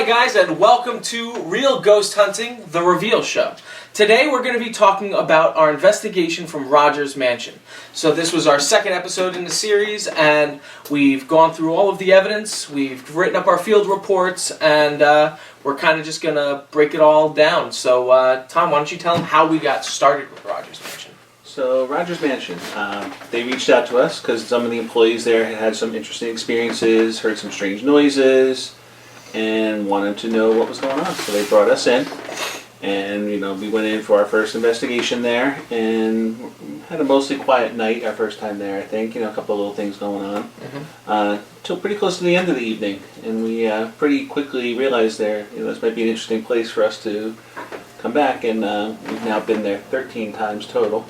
guys, and welcome to Real Ghost Hunting, The Reveal Show. Today we're going to be talking about our investigation from Rogers Mansion. So this was our second episode in the series, and we've gone through all of the evidence, we've written up our field reports, and we're kind of just going to break it all down. So Tom, why don't you tell them how we got started with Rogers Mansion? So Rogers Mansion, they reached out to us because some of the employees there had some interesting experiences, heard some strange noises, and wanted to know what was going on. So they brought us in, and we went in for our first investigation there, and had a mostly quiet night our first time there. I think a couple of little things going on, till pretty close to the end of the evening, and we pretty quickly realized this might be an interesting place for us to come back, and we've now been there 13 times total.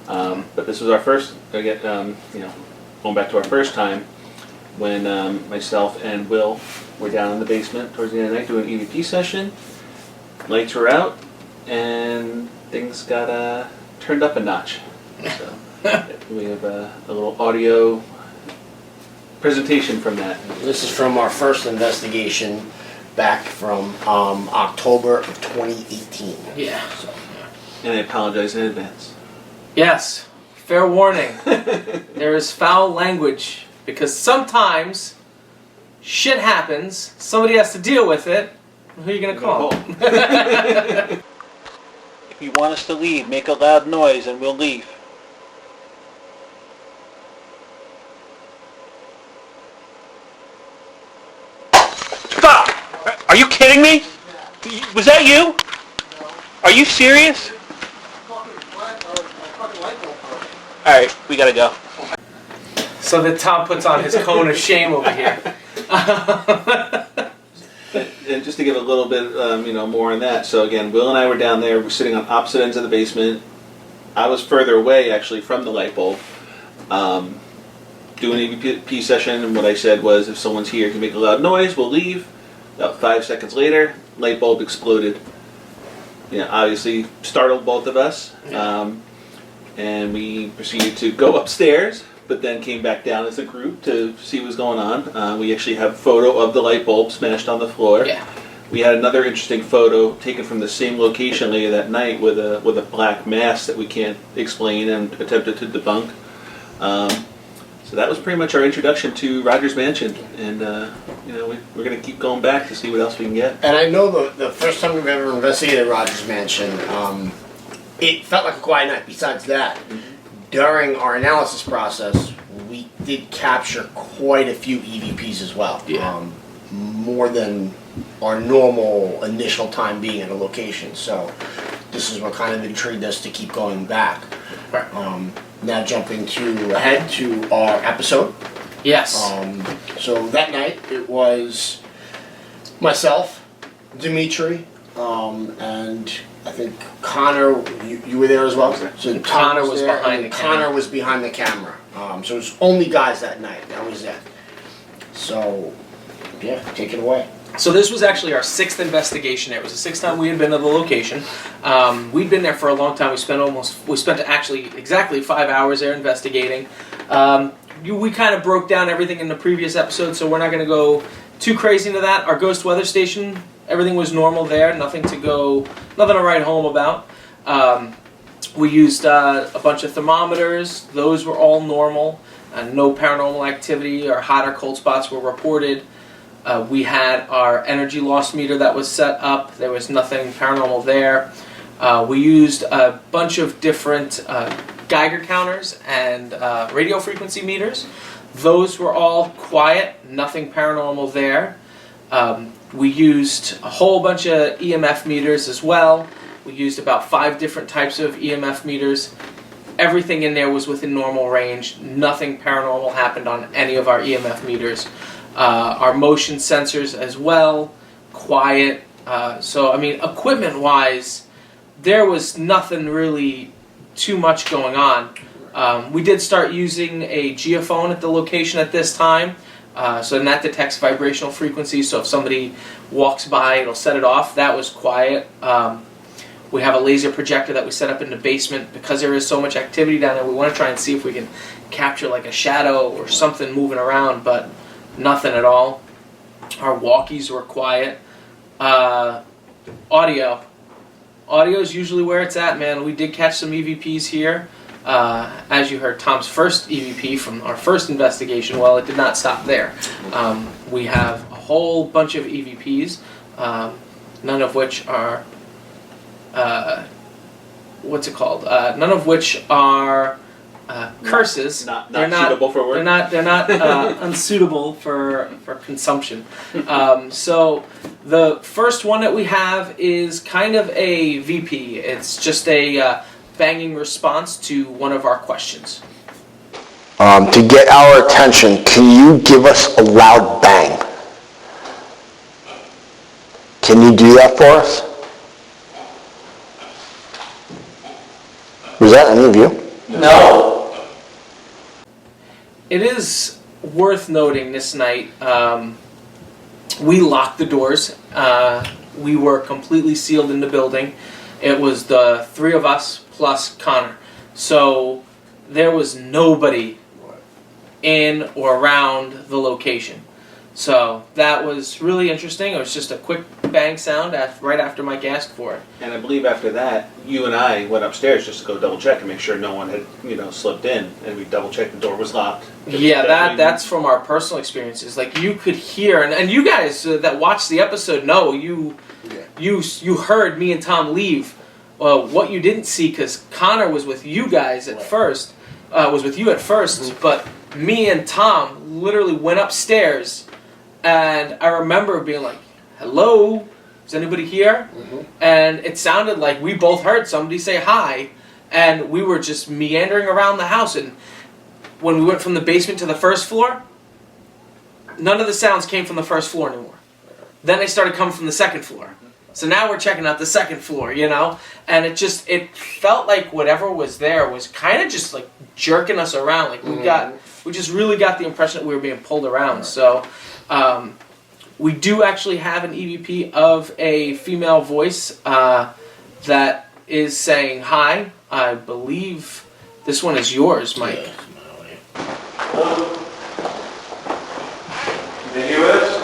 But this was our first, going back to our first time, when myself and Will were down in the basement towards the end of the night doing an EVP session. Lights were out, and things got turned up a notch. So we have a little audio presentation from that. This is from our first investigation back from October of 2018. Yeah. And I apologize in advance. Yes, fair warning. There is foul language, because sometimes shit happens, somebody has to deal with it. Who are you going to call? If you want us to leave, make a loud noise and we'll leave. Stop! Are you kidding me? Was that you? Are you serious? Alright, we gotta go. So that Tom puts on his cone of shame over here. And just to give a little bit, more on that. So again, Will and I were down there. We're sitting on opposite ends of the basement. I was further away, actually, from the light bulb, doing an EVP session. And what I said was, if someone's here, can make a loud noise, we'll leave. About 5 seconds later, light bulb exploded. Obviously startled both of us. And we proceeded to go upstairs, but then came back down as a group to see what was going on. We actually have a photo of the light bulb smashed on the floor. Yeah. We had another interesting photo taken from the same location later that night with a black mass that we can't explain and attempted to debunk. So that was pretty much our introduction to Rogers Mansion, and we're going to keep going back to see what else we can get. And I know the first time we've ever investigated Rogers Mansion, it felt like a quiet night. Besides that, during our analysis process, we did capture quite a few EVPs as well. Yeah. More than our normal initial time being at a location. So this is what kind of intrigued us to keep going back. Right. Now jumping ahead to our episode. Yes. So that night it was myself, Dimitri, and I think Connor, you were there as well. So Connor was behind the camera. Connor was behind the camera. So it was only guys that night. That was it. So, yeah, take it away. So this was actually our sixth investigation. It was the sixth time we had been to the location. We'd been there for a long time. We spent actually exactly 5 hours there investigating. We kind of broke down everything in the previous episode, so we're not going to go too crazy into that. Our ghost weather station, everything was normal there. Nothing to write home about. We used a bunch of thermometers. Those were all normal. No paranormal activity or hot or cold spots were reported. We had our energy loss meter that was set up. There was nothing paranormal there. We used a bunch of different Geiger counters and radio frequency meters. Those were all quiet, nothing paranormal there. We used a whole bunch of EMF meters as well. We used about 5 different types of EMF meters. Everything in there was within normal range. Nothing paranormal happened on any of our EMF meters. Our motion sensors as well, quiet. Equipment-wise, there was nothing really too much going on. We did start using a geophone at the location at this time. So that detects vibrational frequencies, so if somebody walks by, it'll set it off. That was quiet. We have a laser projector that we set up in the basement because there is so much activity down there. We want to try and see if we can capture like a shadow or something moving around, but nothing at all. Our walkies were quiet. Audio. Audio is usually where it's at, man. We did catch some EVPs here. As you heard, Tom's first EVP from our first investigation. Well, it did not stop there. We have a whole bunch of EVPs, none of which are what's it called? None of which are curses. Not suitable for work. They're not unsuitable for consumption. So the first one that we have is kind of a VP. It's just a banging response to one of our questions. To get our attention, can you give us a loud bang? Can you do that for us? Was that any of you? No. It is worth noting this night, we locked the doors. We were completely sealed in the building. It was the three of us plus Connor. So there was nobody in or around the location. So that was really interesting. It was just a quick bang sound right after Mike asked for it. And I believe after that, you and I went upstairs just to go double check and make sure no one had, slipped in. And we double checked the door was locked. Yeah, that's from our personal experiences. Like you could hear, and you guys that watched the episode know you heard me and Tom leave. What you didn't see, because Connor was with you guys at first, but me and Tom literally went upstairs, and I remember being like, "Hello, is anybody here?" Mm-hmm. And it sounded like we both heard somebody say hi, and we were just meandering around the house. And when we went from the basement to the first floor, none of the sounds came from the first floor anymore. Then they started coming from the second floor. So now we're checking out the second floor, and it felt like whatever was there was kind of just like jerking us around. Like we just really got the impression that we were being pulled around. So we do actually have an EVP of a female voice that is saying hi. I believe this one is yours, Mike. Hello? Can you hear us?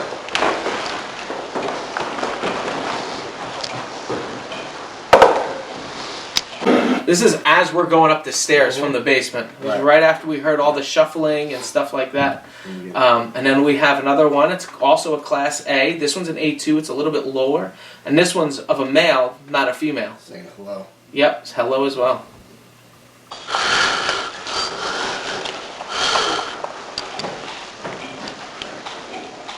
This is as we're going up the stairs from the basement. It was right after we heard all the shuffling and stuff like that. And then we have another one. It's also a Class A. This one's an A2. It's a little bit lower. And this one's of a male, not a female. Saying hello. Yep, it's hello as well.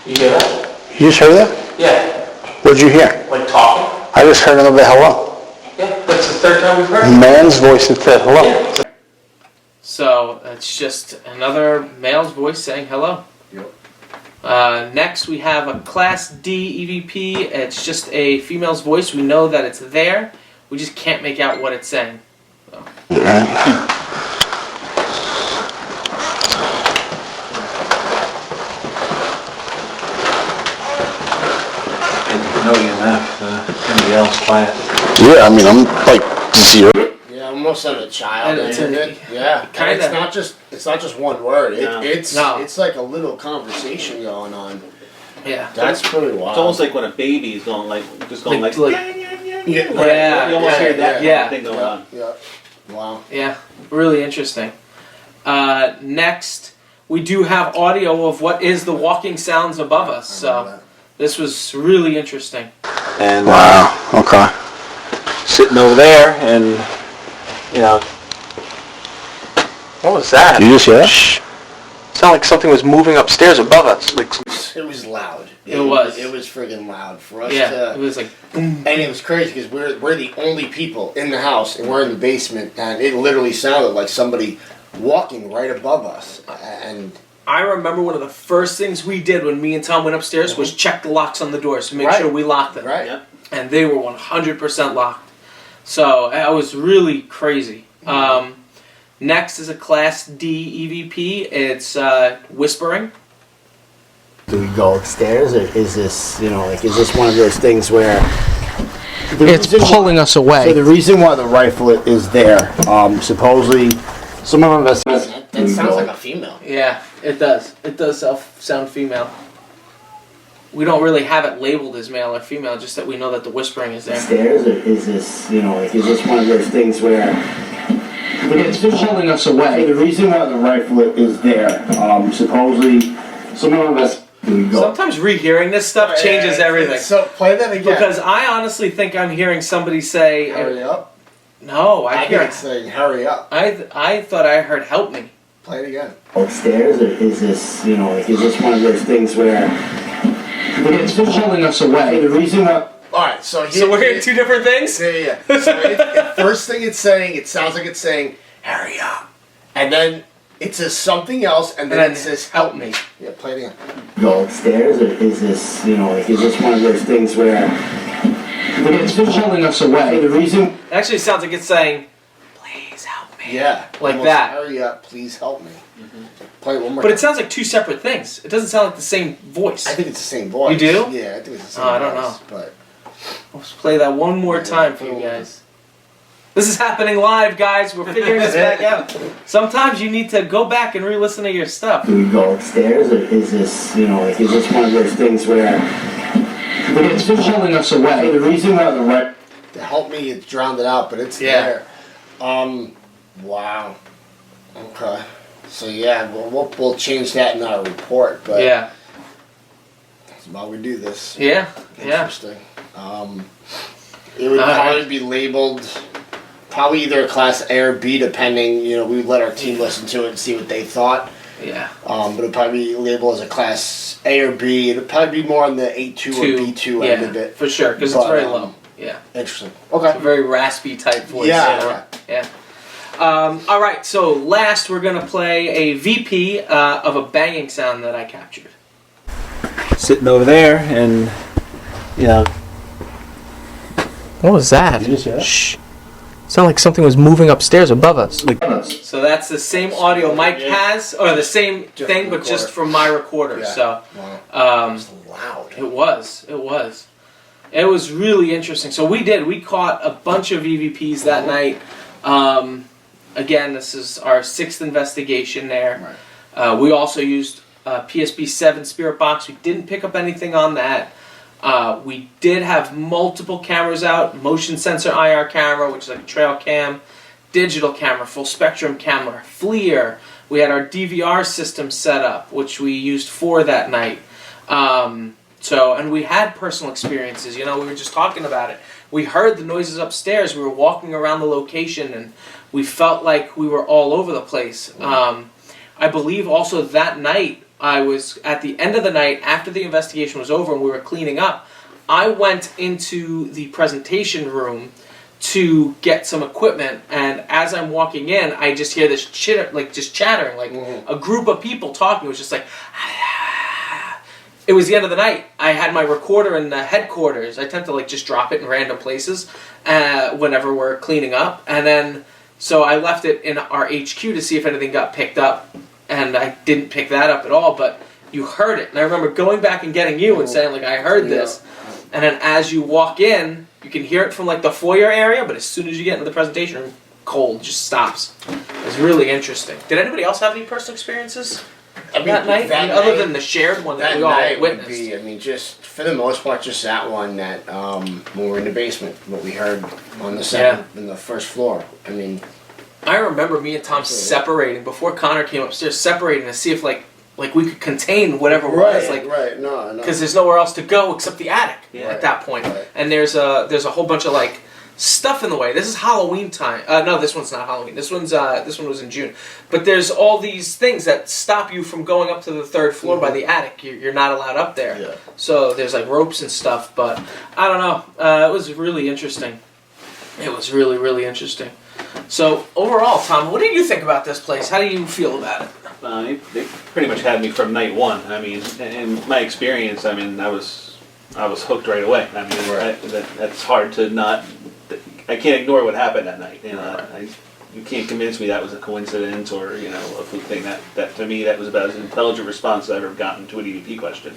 You hear that? You just heard that? Yeah. What'd you hear? Like talking? I just heard another hello. Yeah, that's the third time we've heard it. Man's voice that said hello. Yeah. So it's just another male's voice saying hello. Yep. Next we have a Class D EVP. It's just a female's voice. We know that it's there. We just can't make out what it's saying. So. Right. No EMF. Anybody else quiet? Yeah, I mean, I'm like 0. Yeah, almost at a child. And it's yeah, kinda. and it's not just one word. No. It's like a little conversation going on. Yeah. That's pretty wild. It's almost like when a baby is going like. Yeah, You almost hear that Yeah. thing going on. Yeah. Wow. Yeah, really interesting. Next, we do have audio of what is the walking sounds above us. So this was really interesting. And Wow, okay. sitting over there, and what was that? You just hear that? Sounded like something was moving upstairs above us. Like It was loud. It was. It was friggin' loud for us. Yeah, it was like. And it was crazy because we're the only people in the house, and we're in the basement, and it literally sounded like somebody walking right above us. And I remember one of the first things we did when me and Tom went upstairs was check the locks on the doors to make sure we locked them. right. Yep. And they were 100% locked. So that was really crazy. Next is a Class D EVP. It's whispering. Do we go upstairs, or is this, is this one of those things where It's pulling us away. So the reason why the rifle is there, supposedly, some of us. It sounds like a female. Yeah, it does. It does sound female. we don't really have it labeled as male or female, just that we know that the whispering is there. Stairs, or is this, you know, like, is this one of those things where It's been holding us away. the reason why the rifle is there, supposedly, someone of us. Sometimes rehearing this stuff changes everything. So play that again. Because I honestly think I'm hearing somebody say, hurry up. No, I think it's saying hurry up. I thought I heard help me. Play it again. Stairs, or is this, you know, like, is this one of those things where It's been holding us away. the reason why. Alright, so So we're hearing two different things? Yeah. So first thing it's saying, it sounds like it's saying, hurry up. And then it says something else, and then it says, help me. Yeah, play it again. Go upstairs, or is this, you know, like, is this one of those things where It's been holding us away. the reason. It actually sounds like it's saying, please help me. Yeah. Like almost, that. Hurry up, please help me. Play it one more But time. it sounds like two separate things. It doesn't sound like the same voice. I think it's the same voice. You do? Yeah, I think it's the same Oh, I don't voice. But Let's play that one more time for you guys. This is happening live, guys. We're figuring this back out. Sometimes you need to go back and re-listen to your stuff. Do we go upstairs, or is this, you know, like, is this one of those things where It's been holding us away. the reason why the right. to help me, it's drowned it out, but it's Yeah. there. Wow. Okay. So yeah, we'll change that in our report, but Yeah. that's why we do this. Yeah. Yeah. Interesting. It would probably be labeled probably either a class A or B, depending. You know, we would let our team listen to it and see what they thought. Yeah. But it'd probably be labeled as a class A or B. It'd probably be more on the A2 or B2 end of it. for sure, because it's But, very low. Yeah. Interesting. It's a Okay. very raspy type voice. Yeah. Yeah. All right. So last, we're gonna play a VP of a banging sound that I captured. Sitting over there, and you know, What was that? Did you just hear that? Shh. Sounded like something was moving upstairs above us. like So that's the same audio Mike has, or the same Different thing, but just recorder. from my recorder. Yeah. So Wow. It's loud. it was really interesting. So we caught a bunch of EVPs that night. Again, this is our 6th investigation there. We also used PSB-7 Spirit Box. We didn't pick up anything on that. We did have multiple cameras out, motion sensor IR camera, which is like a trail cam, digital camera, full spectrum camera, FLIR. We had our DVR system set up, which we used for that night. And we had personal experiences. You know, we were just talking about it. We heard the noises upstairs. We were walking around the location, and we felt like we were all over the place. I believe also that night, I was at the end of the night, after the investigation was over and we were cleaning up, I went into the presentation room to get some equipment, and as I'm walking in, I just hear this chitter, like just chattering, like a group of people talking. It was just like, it was the end of the night. I had my recorder in the headquarters. I tend to like just drop it in random places whenever we're cleaning up, and then so I left it in our HQ to see if anything got picked up, and I didn't pick that up at all. But you heard it, and I remember going back and getting you and saying like, I heard this, and then as you walk in, you can hear it from like the foyer area, but as soon as you get into the presentation room, cold, just stops. It's really interesting. Did anybody else have any personal experiences that night? Other than the shared one that we all witnessed? Would be, I mean, just for the most part, just that one that when we were in the basement, what we heard on the second, in the first floor. I mean, I remember me and Tom separating before Connor came upstairs, separating to see if like we could contain whatever it was, like no, because there's nowhere else to go except the attic at that point. Right. And there's a whole bunch of like stuff in the way. This is Halloween time. No, this one's not Halloween. This one was in June. But there's all these things that stop you from going up to the third floor by the attic. You're not allowed up there. Yeah. So there's like ropes and stuff. But I don't know. It was really interesting. It was really, really interesting. So overall, Tom, what did you think about this place? How do you feel about it? they pretty much had me from night one. I mean, in my experience, I mean, I was hooked right away. I mean, that's hard to not. I can't ignore what happened that night. You know, you can't convince me that was a coincidence or a fluke thing. That to me, that was about as intelligent response as I've ever gotten to an EVP question.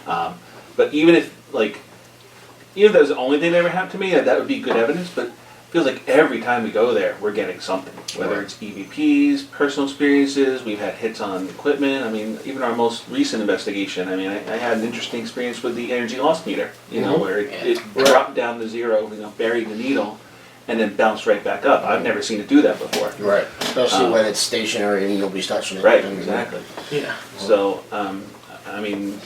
But even if that was the only thing that ever happened to me, that would be good evidence. But feels like every time we go there, we're getting something. Whether Right. it's EVPs, personal experiences, we've had hits on equipment. I mean, even our most recent investigation, I mean, I had an interesting experience with the energy loss meter, you know, where it dropped down to zero, you know, buried the needle, and then bounced right back up. I've never seen it do that before. Right. Especially when it's stationary and nobody's touching it. Right, I mean, exactly. Yeah. So, I mean,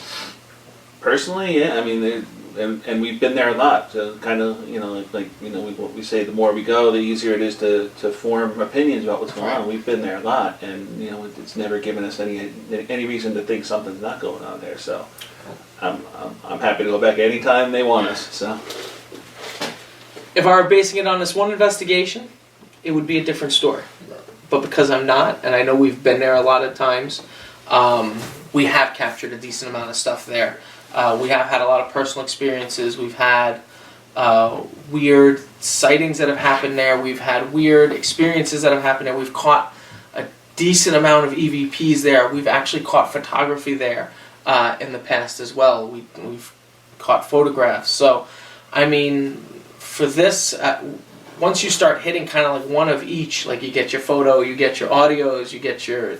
personally, yeah, I mean, and we've been there a lot. So kind of, you know, like you know, what we say, the more we go, the easier it is to form opinions about what's going on. We've been there a lot, and you know, it's never given us any reason to think something's not going on there. So, I'm happy to go back anytime they want us. So, If I were basing it on this one investigation, it would be a different story. But because I'm not, and I know we've been there a lot of times, we have captured a decent amount of stuff there. We have had a lot of personal experiences. We've had weird sightings that have happened there. We've had weird experiences that have happened there. We've caught a decent amount of EVPs there. We've actually caught photography there in the past as well. We've caught photographs. So, I mean, for this, once you start hitting kind of like one of each, like you get your photo, you get your audios, you get your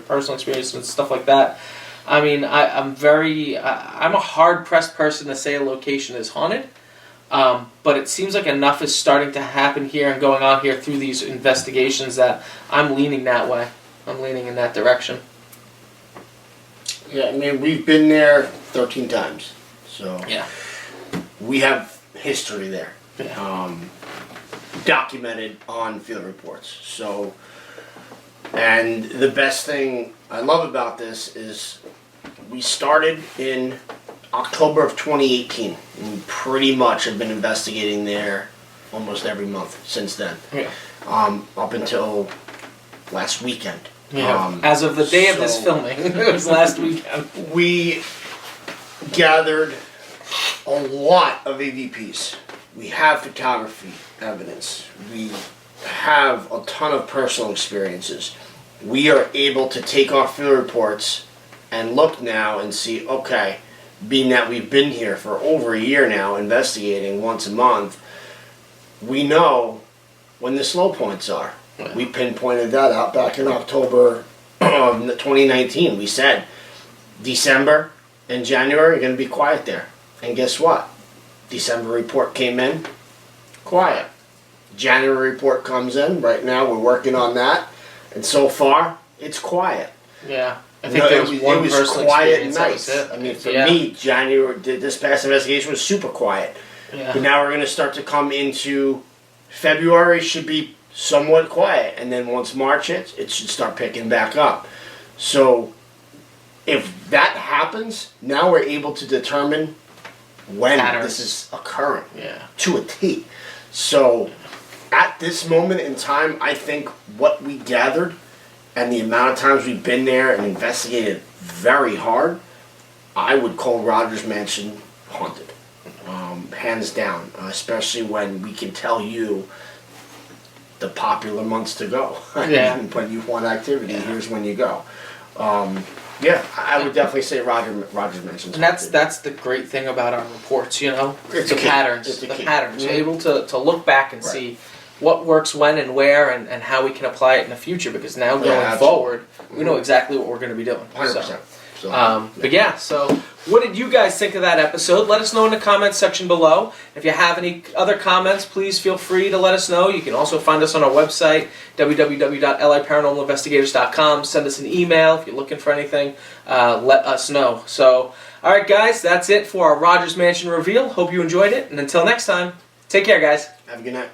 personal experience and stuff like that. I mean, I'm a hard-pressed person to say a location is haunted, but it seems like enough is starting to happen here and going on here through these investigations that I'm leaning that way. I'm leaning in that direction. Yeah, I mean, we've been there 13 times. So Yeah. we have history there. Yeah. Documented on field reports. So, and the best thing I love about this is we started in October of 2018. And we pretty much have been investigating there almost every month since then. Yeah. Up until last weekend. Yeah. As of the day of this so- filming, it was last weekend. We gathered a lot of EVPs. We have photography evidence. We have a ton of personal experiences. We are able to take our field reports and look now and see, okay, being that we've been here for over a year now, investigating once a month, we know when the slow points are. Yeah. We pinpointed that out back in October of 2019. We said December and January are going to be quiet there. And guess what? December report came in, quiet. January report comes in. Right now we're working on that. And so far, it's quiet. Yeah. I think there was one personal quiet experience. nights. That was it. I mean, for Yeah. me, January, this past investigation was super quiet. Yeah. But now we're going to start to come into February, should be somewhat quiet. And then once March hits, it should start picking back up. So if that happens, now we're able to determine when Patterns. this is occurring Yeah. to a T. So at this moment in time, I think what we gathered and the amount of times we've been there and investigated very hard, I would call Rogers Mansion haunted. Hands down, especially when we can tell you the popular months to go. Yeah. When you want activity, here's when you go. Yeah, I would definitely say Rogers Mansion's And haunted. that's the great thing about our reports, you know? It's the a key. patterns. It's a The key. patterns. Mhm. Able to look back and Right. see what works when and where and how we can apply it in the future, because now going absolutely. forward, we know exactly what we're going to be doing. 100%. So, But yeah, so what did you guys think of that episode? Let us know in the comments section below. If you have any other comments, please feel free to let us know. You can also find us on our website, www.liparanormalinvestigators.com. Send us an email if you're looking for anything. Let us know. So, all right, guys, that's it for our Rogers Mansion reveal. Hope you enjoyed it, and until next time, take care, guys. have a good night.